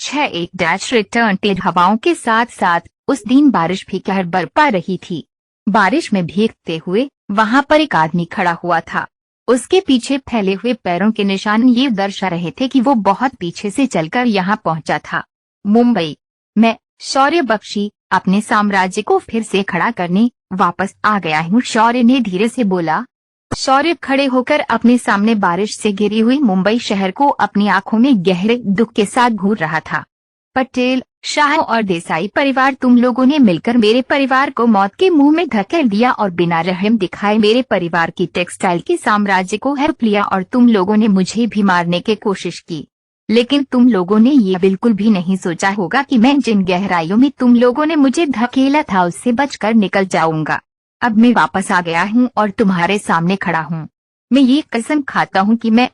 6 return Ted हवाओं के साथ साथ उस दिन बारिश भी कहर बरपा रही थी। बारिश में भीगते हुए वहां पर एक आदमी खड़ा हुआ था। उसके पीछे फैले हुए पैरों के निशान ये दर्शा रहे थे कि वो बहुत पीछे से चलकर यहाँ पहुंचा था। मुंबई। मैं शौर्य बख्शी अपने साम्राज्य को फिर से खड़ा करने वापस आ गया हूँ, शौर्य ने धीरे से बोला। शौर्य खड़े होकर अपने सामने बारिश से घिरी हुई मुंबई शहर को अपनी आंखों में गहरे दुख के साथ घूर रहा था। पटेल, शाह और देसाई परिवार, तुम लोगों ने मिलकर मेरे परिवार को मौत के मुंह में धकेल दिया और बिना रहम दिखाए मेरे परिवार की टेक्सटाइल के साम्राज्य को हड़प लिया और तुम लोगों ने मुझे भी मारने की कोशिश की। लेकिन तुम लोगों ने ये बिल्कुल भी नहीं सोचा होगा कि मैं जिन गहराइयों में तुम लोगों ने मुझे धकेला था उससे बचकर निकल जाऊंगा। अब मैं वापस आ गया हूँ और तुम्हारे सामने खड़ा हूँ। मैं ये कसम खाता हूँ कि मैं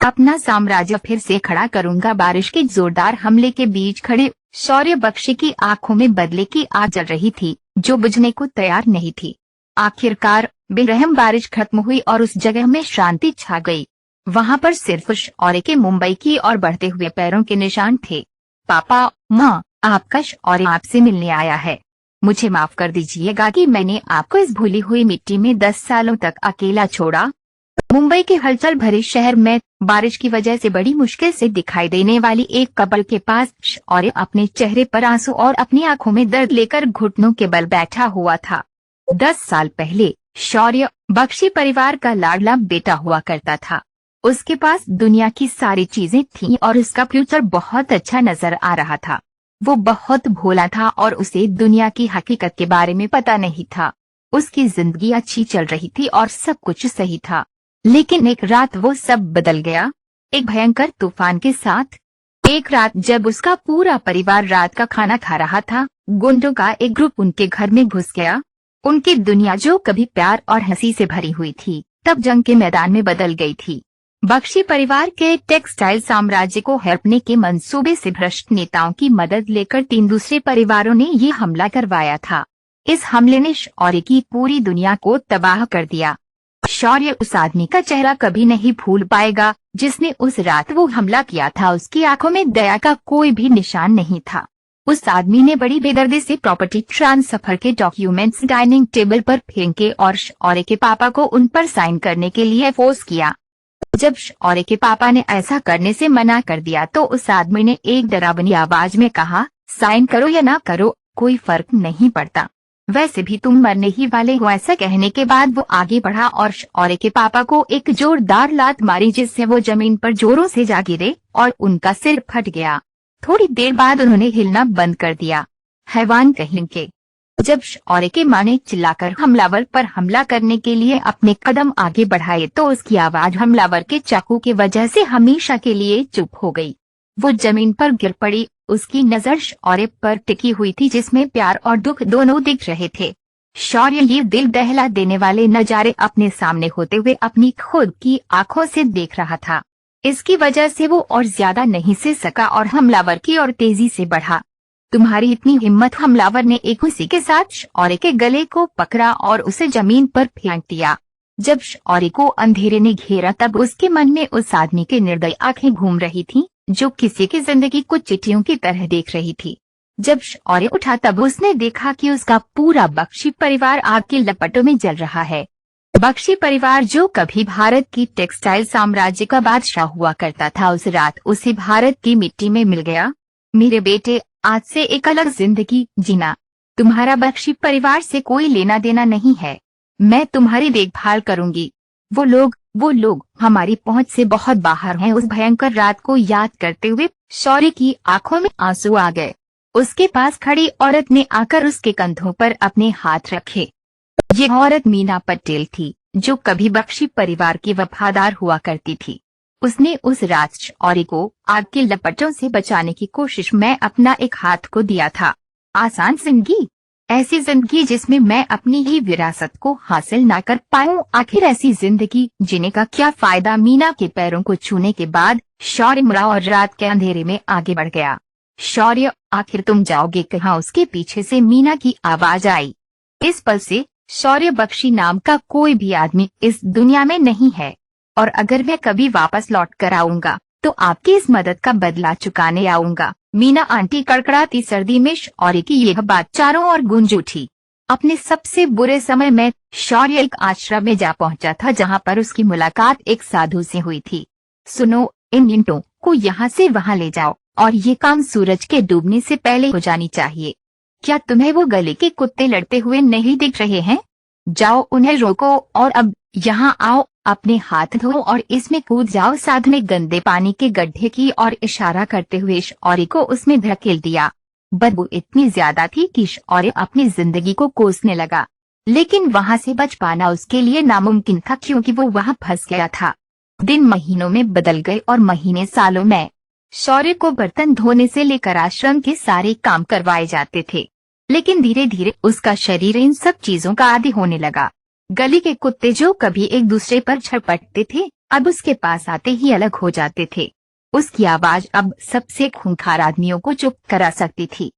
अपना साम्राज्य फिर से खड़ा करूंगा। बारिश के जोरदार हमले के बीच खड़े शौर्य बख्शी की आंखों में बदले की आग जल रही थी, जो बुझने को तैयार नहीं थी। आखिरकार बेरहम बारिश खत्म हुई और उस जगह में शांति छा गई। वहां पर सिर्फ शौर्य के मुंबई की ओर बढ़ते हुए पैरों के निशान थे। पापा, माँ, आपका शौर्य आपसे मिलने आया है। मुझे माफ कर दीजिएगा कि मैंने आपको इस भूली हुई मिट्टी में 10 सालों तक अकेला छोड़ा। मुंबई के हलचल भरे शहर में बारिश की वजह से बड़ी मुश्किल से दिखाई देने वाली एक कब्र के पास शौर्य अपने चेहरे पर आंसू और अपनी आंखों में दर्द लेकर घुटनों के बल बैठा हुआ था। 10 साल पहले शौर्य बख्शी परिवार का लाडला बेटा हुआ करता था। उसके पास दुनिया की सारी चीजें थीं और उसका फ्यूचर बहुत अच्छा नजर आ रहा था। वो बहुत भोला था और उसे दुनिया की हकीकत के बारे में पता नहीं था। उसकी जिंदगी अच्छी चल रही थी और सब कुछ सही था। लेकिन एक रात वो सब बदल गया, एक भयंकर तूफान के साथ। एक रात जब उसका पूरा परिवार रात का खाना खा रहा था, गुंडों का एक ग्रुप उनके घर में घुस गया। उनकी दुनिया जो कभी प्यार और हंसी से भरी हुई थी, तब जंग के मैदान में बदल गई थी। बख्शी परिवार के टेक्सटाइल साम्राज्य को हड़पने के मंसूबे से भ्रष्ट नेताओं की मदद लेकर 3 दूसरे परिवारों ने ये हमला करवाया था। इस हमले ने शौर्य की पूरी दुनिया को तबाह कर दिया। शौर्य उस आदमी का चेहरा कभी नहीं भूल पाएगा जिसने उस रात वो हमला किया था। उसकी आंखों में दया का कोई भी निशान नहीं था। उस आदमी ने बड़ी बेदर्दी से प्रॉपर्टी ट्रांसफर के डॉक्यूमेंट्स डाइनिंग टेबल पर फेंके और शौर्य के पापा को उन पर साइन करने के लिए फोर्स किया। जब शौर्य के पापा ने ऐसा करने से मना कर दिया तो उस आदमी ने एक डरावनी आवाज में कहा, साइन करो या ना करो, कोई फर्क नहीं पड़ता, वैसे भी तुम मरने ही वाले हो। ऐसा कहने के बाद वो आगे बढ़ा और शौर्य के पापा को एक जोरदार लात मारी, जिससे वो जमीन पर जोरों से जा गिरे और उनका सिर फट गया। थोड़ी देर बाद उन्होंने हिलना बंद कर दिया। हैवान कहीं के। जब शौर्य के मां ने चिल्लाकर हमलावर पर हमला करने के लिए अपने कदम आगे बढ़ाए तो उसकी आवाज हमलावर के चाकू की वजह से हमेशा के लिए चुप हो गई। वो जमीन पर गिर पड़ी। उसकी नजर शौर्य पर टिकी हुई थी, जिसमें प्यार और दुख दोनों दिख रहे थे। शौर्य ये दिल दहला देने वाले नजारे अपने सामने होते हुए अपनी खुद की आंखों से देख रहा था। इसकी वजह से वो और ज्यादा नहीं सह सका और हमलावर की ओर तेजी से बढ़ा। तुम्हारी इतनी हिम्मत! हमलावर ने एक उसी के साथ शौर्य के गले को पकड़ा और उसे जमीन पर फेंक दिया। जब शौर्य को अंधेरे ने घेरा तब उसके मन में उस आदमी की निर्दयी आंखें घूम रही थीं, जो किसी की जिंदगी को चिट्ठियों की तरह देख रही थी। जब शौर्य उठा तब उसने देखा कि उसका पूरा बख्शी परिवार आग की लपटों में जल रहा है। बख्शी परिवार जो कभी भारत की टेक्सटाइल साम्राज्य का बादशाह हुआ करता था, उस रात उसे भारत की मिट्टी में मिल गया। मेरे बेटे, आज से एक अलग जिंदगी जीना। तुम्हारा बख्शी परिवार से कोई लेना देना नहीं है। मैं तुम्हारी देखभाल करूंगी। वो लोग हमारी पहुंच से बहुत बाहर हैं। उस भयंकर रात को याद करते हुए शौर्य की आंखों में आंसू आ गए। उसके पास खड़ी औरत ने आकर उसके कंधों पर अपने हाथ रखे। ये औरत मीना पटेल थी, जो कभी बख्शी परिवार की वफादार हुआ करती थी। उसने उस रात शौर्य को आग की लपटों से बचाने की कोशिश में अपना एक हाथ को दिया था। आसान जिंदगी, ऐसी जिंदगी जिसमें मैं अपनी ही विरासत को हासिल ना कर पाऊं, आखिर ऐसी जिंदगी जीने का क्या फायदा? मीना के पैरों को छूने के बाद शौर्य मुड़ा और रात के अंधेरे में आगे बढ़ गया। शौर्य, आखिर तुम जाओगे कहाँ? उसके पीछे से मीना की आवाज आई। इस पल से शौर्य बख्शी नाम का कोई भी आदमी इस दुनिया में नहीं है, और अगर मैं कभी वापस लौट कर आऊंगा तो आपकी इस मदद का बदला चुकाने आऊंगा। मीना आंटी कड़कड़ाती सर्दी में शौर्य की यह बात चारों ओर गूंज उठी। अपने सबसे बुरे समय में शौर्य एक आश्रम में जा पहुंचा था जहां पर उसकी मुलाकात एक साधु से हुई थी। सुनो, इन ईंटों को यहाँ से वहां ले जाओ और ये काम सूरज के डूबने से पहले हो जानी चाहिए। क्या तुम्हें वो गली के कुत्ते लड़ते हुए नहीं दिख रहे हैं? जाओ उन्हें रोको और अब यहाँ आओ, अपने हाथ धो और इसमें कूद जाओ। साधु ने गंदे पानी के गड्ढे की और इशारा करते हुए शौर्य को उसमें धकेल दिया। बदबू इतनी ज्यादा थी कि शौर्य अपनी जिंदगी को कोसने लगा, लेकिन वहां से बच पाना उसके लिए नामुमकिन था क्योंकि वो वहां फंस गया था। दिन महीनों में बदल गए और महीने सालों में। शौर्य को बर्तन धोने से लेकर आश्रम के सारे काम करवाए जाते थे, लेकिन धीरे धीरे उसका शरीर इन सब चीजों का आदी होने लगा। गली के कुत्ते जो कभी एक दूसरे पर झपटते थे, अब उसके पास आते ही अलग हो जाते थे। उसकी आवाज अब सबसे खूंखार आदमियों को चुप करा सकती थी।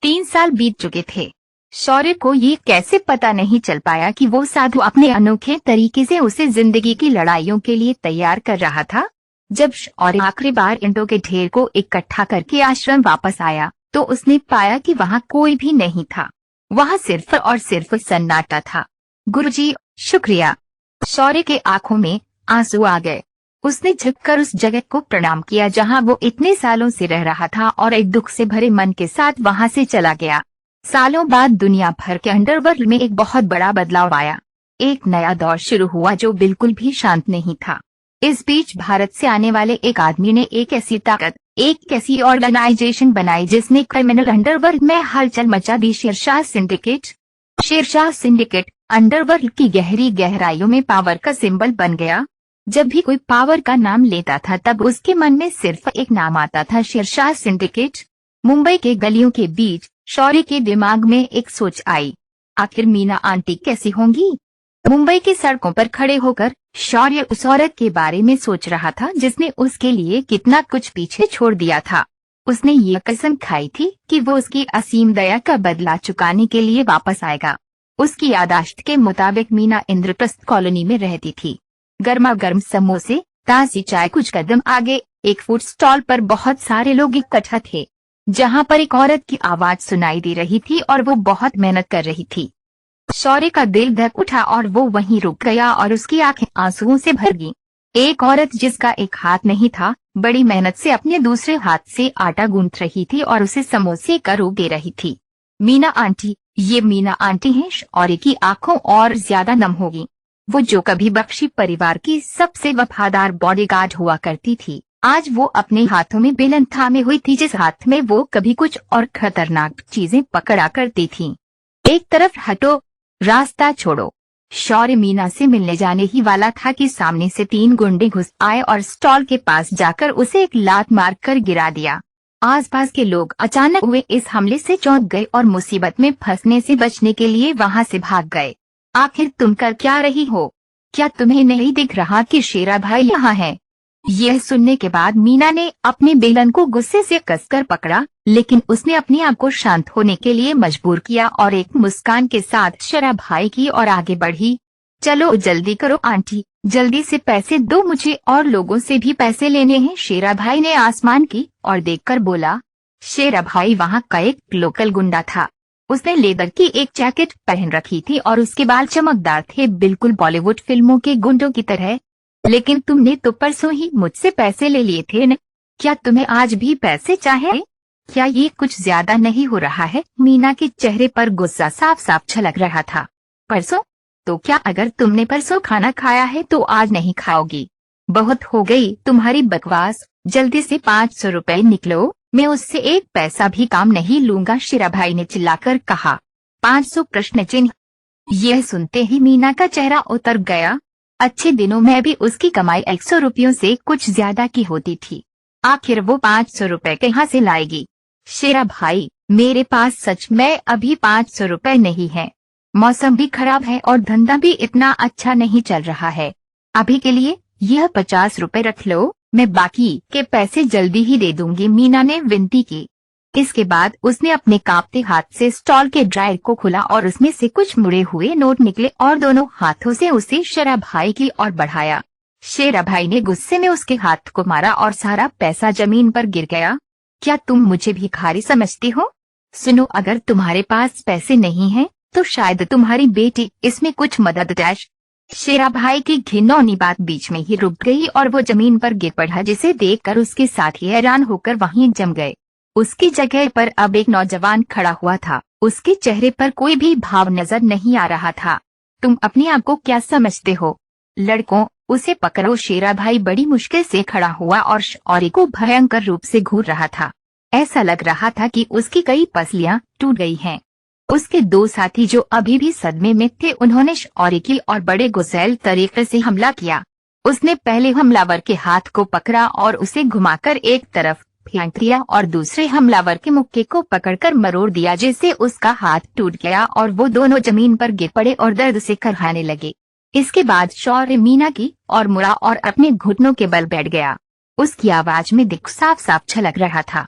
3 साल बीत चुके थे। शौर्य को ये कैसे पता नहीं चल पाया कि वो साधु अपने अनोखे तरीके से उसे जिंदगी की लड़ाइयों के लिए तैयार कर रहा था। जब शौर्य आखिरी बार ईंटों के ढेर को इकट्ठा करके आश्रम वापस आया तो उसने पाया कि वहाँ कोई भी नहीं था। वहाँ सिर्फ और सिर्फ सन्नाटा था। गुरुजी, शुक्रिया। शौर्य के आंखों में आंसू आ गए। उसने झुककर उस जगह को प्रणाम किया जहाँ वो इतने सालों से रह रहा था और एक दुख से भरे मन के साथ वहाँ से चला गया। सालों बाद दुनिया भर के अंडरवर्ल्ड में एक बहुत बड़ा बदलाव आया। एक नया दौर शुरू हुआ जो बिल्कुल भी शांत नहीं था। इस बीच भारत से आने वाले एक आदमी ने एक ऐसी ताकत, एक ऐसी ऑर्गेनाइजेशन बनाई जिसने क्रिमिनल अंडरवर्ल्ड में हलचल मचा दी। Shershah syndicate. Shershah syndicate underworld की गहरी गहराइयों में पावर का सिंबल बन गया। जब भी कोई पावर का नाम लेता था तब उसके मन में सिर्फ एक नाम आता था, शेरशाह सिंडिकेट। मुंबई के गलियों के बीच शौर्य के दिमाग में एक सोच आई, आखिर मीना आंटी कैसी होंगी? मुंबई की सड़कों पर खड़े होकर शौर्य उस औरत के बारे में सोच रहा था जिसने उसके लिए कितना कुछ पीछे छोड़ दिया था। उसने ये कसम खाई थी कि वो उसकी असीम दया का बदला चुकाने के लिए वापस आएगा। उसकी यादाश्त के मुताबिक मीना इंद्रप्रस्थ कॉलोनी में रहती थी। गर्मा गर्म समोसे, ताजी चाय। कुछ कदम आगे एक फूड स्टॉल पर बहुत सारे लोग इकट्ठा थे, जहां पर एक औरत की आवाज सुनाई दे रही थी और वो बहुत मेहनत कर रही थी। शौर्य का दिल धक उठा और वो वहीं रुक गया और उसकी आंखें आंसुओं से भर गईं। एक औरत जिसका एक हाथ नहीं था, बड़ी मेहनत से अपने दूसरे हाथ से आटा गूंथ रही थी और उसे समोसे का रूप दे रही थी। मीना आंटी, ये मीना आंटी हैं। शौर्य की आंखों और ज्यादा नम होगी। वो जो कभी बख्शी परिवार की सबसे वफादार बॉडीगार्ड हुआ करती थी, आज वो अपने हाथों में बेलन थामे हुई थी, जिस हाथ में वो कभी कुछ और खतरनाक चीजें पकड़ा करती थी। एक तरफ हटो, रास्ता छोड़ो। शौर्य मीना से मिलने जाने ही वाला था कि सामने से 3 गुंडे घुस आए और स्टॉल के पास जाकर उसे एक लात मारकर गिरा दिया। आसपास के लोग अचानक हुए इस हमले से चौंक गए और मुसीबत में फंसने से बचने के लिए वहां से भाग गए। आखिर तुम कर क्या रही हो? क्या तुम्हें नहीं दिख रहा कि शेरा भाई यहाँ है? यह सुनने के बाद मीना ने अपने बेलन को गुस्से से कसकर पकड़ा, लेकिन उसने अपने आप को शांत होने के लिए मजबूर किया और एक मुस्कान के साथ शेरा भाई की ओर आगे बढ़ी। चलो जल्दी करो आंटी, जल्दी से पैसे दो, मुझे और लोगों से भी पैसे लेने हैं। शेरा भाई ने आसमान की और देखकर बोला। शेरा भाई वहाँ का एक लोकल गुंडा था। उसने लेदर की एक जैकेट पहन रखी थी और उसके बाल चमकदार थे, बिल्कुल बॉलीवुड फिल्मों के गुंडों की तरह। लेकिन तुमने तो परसों ही मुझसे पैसे ले लिए थे न? क्या तुम्हें आज भी पैसे चाहिए? क्या ये कुछ ज्यादा नहीं हो रहा है? मीना के चेहरे पर गुस्सा साफ साफ झलक रहा था। परसों? तो क्या अगर तुमने परसों खाना खाया है तो आज नहीं खाओगी? बहुत हो गई तुम्हारी बकवास, जल्दी से 500 रुपए निकलो, मैं उससे 1 पैसा भी काम नहीं लूंगा, शेरा भाई ने चिल्लाकर कहा। 500 प्रश्न चिन्ह। यह सुनते ही मीना का चेहरा उतर गया। अच्छे दिनों में भी उसकी कमाई 100 रुपयों से कुछ ज्यादा की होती थी। आखिर वो 500 रुपए कहाँ से लाएगी? शेरा भाई, मेरे पास सच में अभी 500 रुपए नहीं है। मौसम भी खराब है और धंधा भी इतना अच्छा नहीं चल रहा है। अभी के लिए यह 50 रुपए रख लो, मैं बाकी के पैसे जल्दी ही दे दूंगी, मीना ने विनती की। इसके बाद उसने अपने कांपते हाथ से स्टॉल के ड्रायर को खोला और उसमें से कुछ मुड़े हुए नोट निकले और दोनों हाथों से उसे शेरा भाई की ओर बढ़ाया। शेरा भाई ने गुस्से में उसके हाथ को मारा और सारा पैसा जमीन पर गिर गया। क्या तुम मुझे भिखारी समझती हो? सुनो, अगर तुम्हारे पास पैसे नहीं हैं, तो शायद तुम्हारी बेटी इसमें कुछ मदद डैश। शेरा भाई की घिनौनी बात बीच में ही रुक गई और वो जमीन पर गिर पड़ा, जिसे देखकर उसके साथी हैरान होकर वहीं जम गए। उसकी जगह पर अब एक नौजवान खड़ा हुआ था। उसके चेहरे पर कोई भी भाव नजर नहीं आ रहा था। तुम अपने आप को क्या समझते हो? लड़कों, उसे पकड़ो। शेरा भाई बड़ी मुश्किल से खड़ा हुआ और शौर्य को भयंकर रूप से घूर रहा था। ऐसा लग रहा था कि उसकी कई पसलियां टूट गई हैं। उसके दो साथी जो अभी भी सदमे में थे, उन्होंने शौर्य की और बड़े गुस्सैल तरीके से हमला किया। उसने पहले हमलावर के हाथ को पकड़ा और उसे घुमाकर एक तरफ फेंक दिया और दूसरे हमलावर के मुक्के को पकड़कर मरोड़ दिया, जिससे उसका हाथ टूट गया और वो दोनों जमीन पर गिर पड़े और दर्द से कराहने लगे। इसके बाद शौर्य मीना की और मुड़ा और अपने घुटनों के बल बैठ गया। उसकी आवाज में दुख साफ साफ छलक रहा था।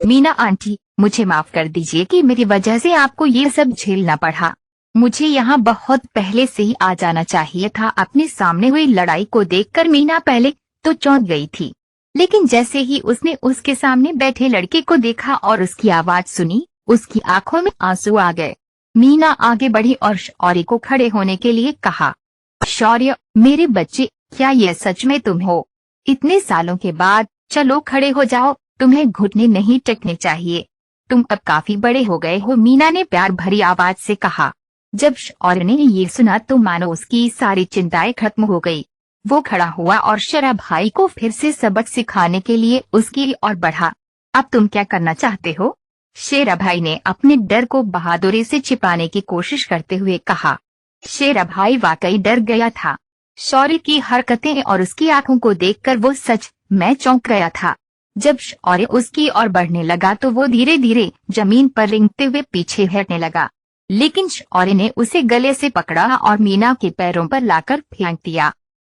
मीना आंटी, मुझे माफ कर दीजिए कि मेरी वजह से आपको ये सब झेलना पड़ा। मुझे यहाँ बहुत पहले से ही आ जाना चाहिए था। अपने सामने हुई लड़ाई को देखकर मीना पहले तो चौंक गई थी, लेकिन जैसे ही उसने उसके सामने बैठे लड़के को देखा और उसकी आवाज सुनी, उसकी आंखों में आंसू आ गए। मीना आगे बढ़ी और शौर्य को खड़े होने के लिए कहा। शौर्य, मेरे बच्चे, क्या यह सच में तुम हो? इतने सालों के बाद चलो खड़े हो जाओ, तुम्हें घुटने नहीं टेकने चाहिए। तुम अब काफी बड़े हो गए हो, मीना ने प्यार भरी आवाज से कहा। जब शौर्य ने ये सुना तो मानो उसकी सारी चिंताएं खत्म हो गई। वो खड़ा हुआ और शेरा भाई को फिर से सबक सिखाने के लिए उसकी ओर बढ़ा। अब तुम क्या करना चाहते हो? शेरा भाई ने अपने डर को बहादुरी से छिपाने की कोशिश करते हुए कहा। शेरा भाई वाकई डर गया था। शौर्य की हरकतें और उसकी आंखों को देखकर वो सच में चौंक गया था। जब शौर्य उसकी ओर बढ़ने लगा तो वो धीरे धीरे जमीन पर रेंगते हुए पीछे हटने लगा, लेकिन शौर्य ने उसे गले से पकड़ा और मीना के पैरों पर लाकर फेंक दिया।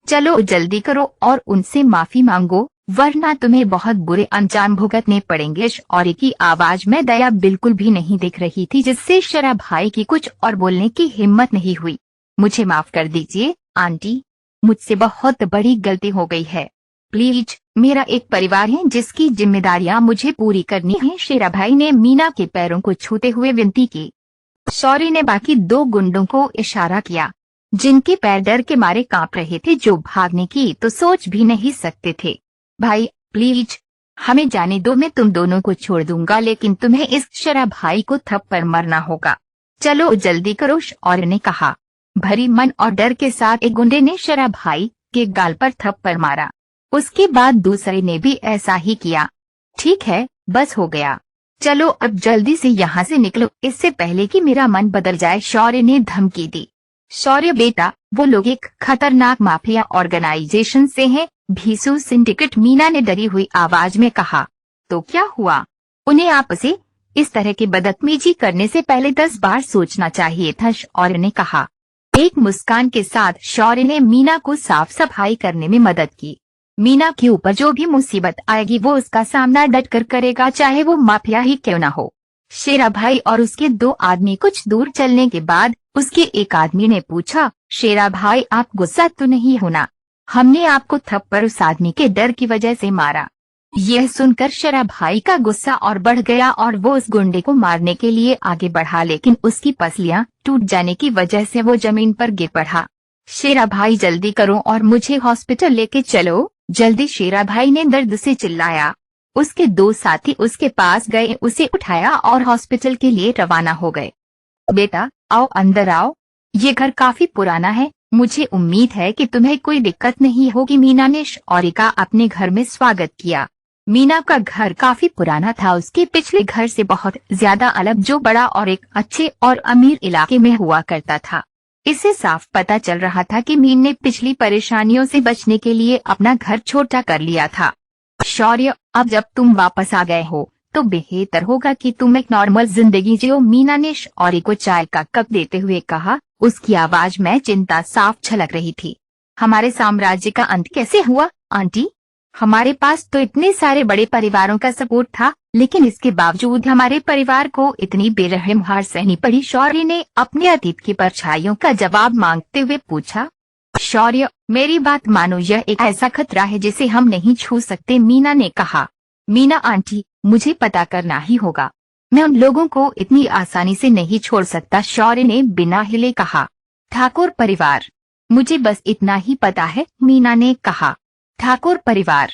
चलो जल्दी करो और उनसे माफी मांगो, वरना तुम्हें बहुत बुरे अंजाम भुगतने पड़ेंगे। शौर्य की आवाज में दया बिल्कुल भी नहीं दिख रही थी, जिससे शेरा भाई की कुछ और बोलने की हिम्मत नहीं हुई। मुझे माफ कर दीजिए आंटी, मुझसे बहुत बड़ी गलती हो गई है। प्लीज, मेरा एक परिवार है जिसकी जिम्मेदारियां मुझे पूरी करनी है। शेरा भाई ने मीना के पैरों को छूते हुए विनती की। शौर्य ने बाकी दो गुंडों को इशारा किया, जिनके पैर डर के मारे कांप रहे थे, जो भागने की तो सोच भी नहीं सकते थे। भाई प्लीज, हमें जाने दो, मैं तुम दोनों को छोड़ दूंगा, लेकिन तुम्हें इस शेरा भाई को थप्पड़ मारना होगा। चलो जल्दी करो, शौर्य ने कहा। भरी मन और डर के साथ एक गुंडे ने शेरा भाई के गाल पर थप्पड़ मारा। उसके बाद दूसरे ने भी ऐसा ही किया। ठीक है, बस हो गया, चलो अब जल्दी से यहाँ से निकलो, इससे पहले कि मेरा मन बदल जाए, शौर्य ने धमकी दी। शौर्य बेटा, वो लोग एक खतरनाक माफिया ऑर्गेनाइजेशन से हैं, भीसू सिंडिकेट, मीना ने डरी हुई आवाज में कहा। तो क्या हुआ? उन्हें आपसे इस तरह की बदतमीजी करने से पहले 10 बार सोचना चाहिए था, शौर्य ने कहा। एक मुस्कान के साथ शौर्य ने मीना को साफ सफाई करने में मदद की। मीना के ऊपर जो भी मुसीबत आएगी वो उसका सामना डटकर करेगा, चाहे वो माफिया ही क्यों ना हो। शेरा भाई और उसके दो आदमी कुछ दूर चलने के बाद उसके एक आदमी ने पूछा, शेरा भाई आप गुस्सा तो नहीं होना? हमने आपको थप्पड़ उस आदमी के डर की वजह से मारा। यह सुनकर शेरा भाई का गुस्सा और बढ़ गया और वो उस गुंडे को मारने के लिए आगे बढ़ा, लेकिन उसकी पसलियां टूट जाने की वजह से वो जमीन पर गिर पड़ा। शेरा भाई जल्दी करो और मुझे हॉस्पिटल लेके चलो जल्दी, शेरा भाई ने दर्द से चिल्लाया। उसके दो साथी उसके पास गए, उसे उठाया और हॉस्पिटल के लिए रवाना हो गए। बेटा आओ, अंदर आओ, ये घर काफी पुराना है, मुझे उम्मीद है कि तुम्हें कोई दिक्कत नहीं होगी। मीना ने शौर्य का अपने घर में स्वागत किया। मीना का घर काफी पुराना था, उसके पिछले घर से बहुत ज्यादा अलग, जो बड़ा और एक अच्छे और अमीर इलाके में हुआ करता था। इससे साफ पता चल रहा था कि मीन ने पिछली परेशानियों से बचने के लिए अपना घर छोटा कर लिया था। शौर्य, अब जब तुम वापस आ गए हो तो बेहतर होगा कि तुम एक नॉर्मल जिंदगी जियो, मीना ने शौर्य को चाय का कप देते हुए कहा। उसकी आवाज में चिंता साफ झलक रही थी। हमारे साम्राज्य का अंत कैसे हुआ आंटी? हमारे पास तो इतने सारे बड़े परिवारों का सपोर्ट था, लेकिन इसके बावजूद हमारे परिवार को इतनी बेरहम हार सहनी पड़ी। शौर्य ने अपने अतीत की परछाइयों का जवाब मांगते हुए पूछा। शौर्य, मेरी बात मानो, यह एक ऐसा खतरा है जिसे हम नहीं छू सकते, मीना ने कहा। मीना आंटी, मुझे पता करना ही होगा। मैं उन लोगों को इतनी आसानी से नहीं छोड़ सकता, शौर्य ने बिना हिले कहा। ठाकुर परिवार, मुझे बस इतना ही पता है, मीना ने कहा। ठाकुर परिवार,